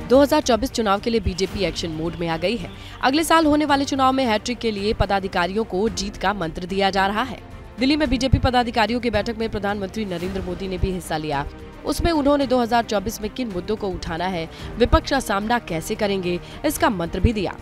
2024 चुनाव के लिए बीजेपी एक्शन मोड में आ गई है। अगले साल होने वाले चुनाव में हैट्रिक के लिए पदाधिकारियों को जीत का मंत्र दिया जा रहा है। दिल्ली में बीजेपी पदाधिकारियों की बैठक में प्रधानमंत्री नरेंद्र मोदी ने भी हिस्सा लिया। उसमें उन्होंने 2024 में किन मुद्दों को उठाना है, विपक्ष का सामना कैसे करेंगे, इसका मंत्र भी दिया।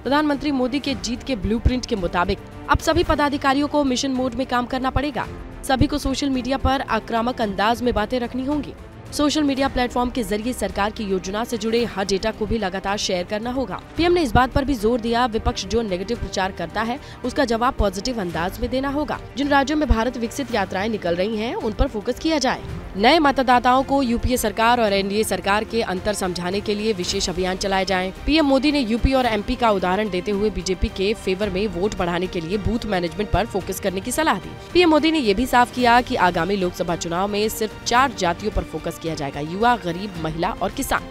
प्रधानमंत्री मोदी के जीत के ब्लूप्रिंट के मुताबिक अब सभी पदाधिकारियों को मिशन मोड में काम करना पड़ेगा। सभी को सोशल मीडिया पर आक्रामक अंदाज में बातें रखनी होंगी। सोशल मीडिया प्लेटफॉर्म के जरिए सरकार की योजना से जुड़े हर डेटा को भी लगातार शेयर करना होगा। पीएम ने इस बात पर भी जोर दिया, विपक्ष जो नेगेटिव प्रचार करता है उसका जवाब पॉजिटिव अंदाज में देना होगा। जिन राज्यों में भारत विकसित यात्राएं निकल रही हैं, उन पर फोकस किया जाए। नए मतदाताओं को यूपीए सरकार और एनडीए सरकार के अंतर समझाने के लिए विशेष अभियान चलाए जाएं। पीएम मोदी ने यूपी और एमपी का उदाहरण देते हुए बीजेपी के फेवर में वोट बढ़ाने के लिए बूथ मैनेजमेंट पर फोकस करने की सलाह दी। पीएम मोदी ने ये भी साफ किया कि आगामी लोकसभा चुनाव में सिर्फ 4 जातियों पर फोकस किया जाएगा: युवा, गरीब, महिला और किसान।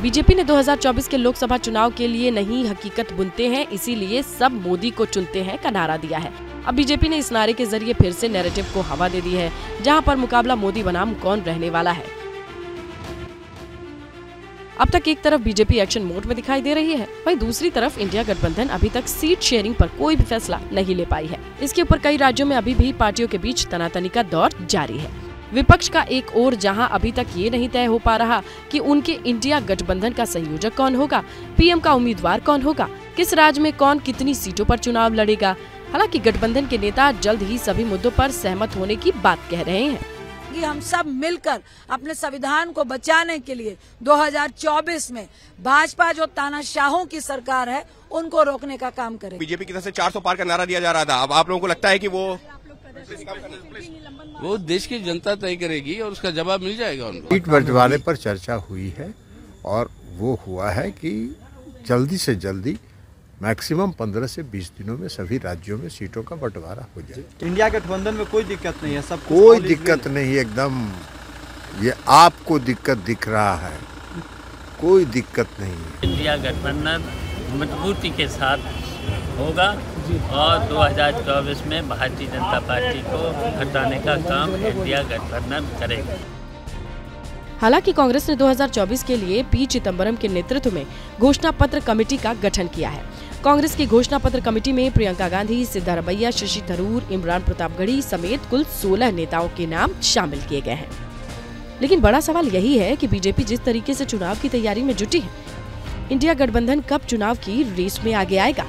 बीजेपी ने 2024 के लोकसभा चुनाव के लिए नहीं हकीकत बुनते हैं, इसीलिए सब मोदी को चुनते हैं का नारा दिया है। अब बीजेपी ने इस नारे के जरिए फिर से नैरेटिव को हवा दे दी है, जहां पर मुकाबला मोदी बनाम कौन रहने वाला है। अब तक एक तरफ बीजेपी एक्शन मोड में दिखाई दे रही है, वहीं दूसरी तरफ इंडिया गठबंधन अभी तक सीट शेयरिंग पर कोई भी फैसला नहीं ले पाई है। इसके ऊपर कई राज्यों में अभी भी पार्टियों के बीच तनातनी का दौर जारी है। विपक्ष का एक ओर जहां अभी तक ये नहीं तय हो पा रहा कि उनके इंडिया गठबंधन का संयोजक कौन होगा, पीएम का उम्मीदवार कौन होगा, किस राज्य में कौन कितनी सीटों पर चुनाव लड़ेगा। हालांकि गठबंधन के नेता जल्द ही सभी मुद्दों पर सहमत होने की बात कह रहे हैं कि हम सब मिलकर अपने संविधान को बचाने के लिए 2024 में भाजपा जो तानाशाहों की सरकार है उनको रोकने का काम करें। बीजेपी की तरफ से 400 पार का नारा दिया जा रहा था, अब आप लोगों को लगता है कि वो देश की जनता तय करेगी और उसका जवाब मिल जाएगा उनको। सीट बंटवारे पर चर्चा हुई है और वो हुआ है कि जल्दी से जल्दी मैक्सिमम 15 से 20 दिनों में सभी राज्यों में सीटों का बंटवारा हो जाए। इंडिया गठबंधन में कोई दिक्कत नहीं है, सब कोई दिक्कत नहीं, एकदम ये आपको दिक्कत दिख रहा है, कोई दिक्कत नहीं है। इंडिया गठबंधन मजबूती के साथ होगा और 2024 में भारतीय जनता पार्टी को हटाने का काम इंडिया गठबंधन करेगा। हालांकि कांग्रेस ने 2024 के लिए पी चिदम्बरम के नेतृत्व में घोषणा पत्र कमेटी का गठन किया है। कांग्रेस की घोषणा पत्र कमेटी में प्रियंका गांधी, सिद्धारमैया, शशि थरूर, इमरान प्रतापगढ़ी समेत कुल 16 नेताओं के नाम शामिल किए गए हैं। लेकिन बड़ा सवाल यही है कि बीजेपी जिस तरीके से चुनाव की तैयारी में जुटी है, इंडिया गठबंधन कब चुनाव की रेस में आगे आएगा।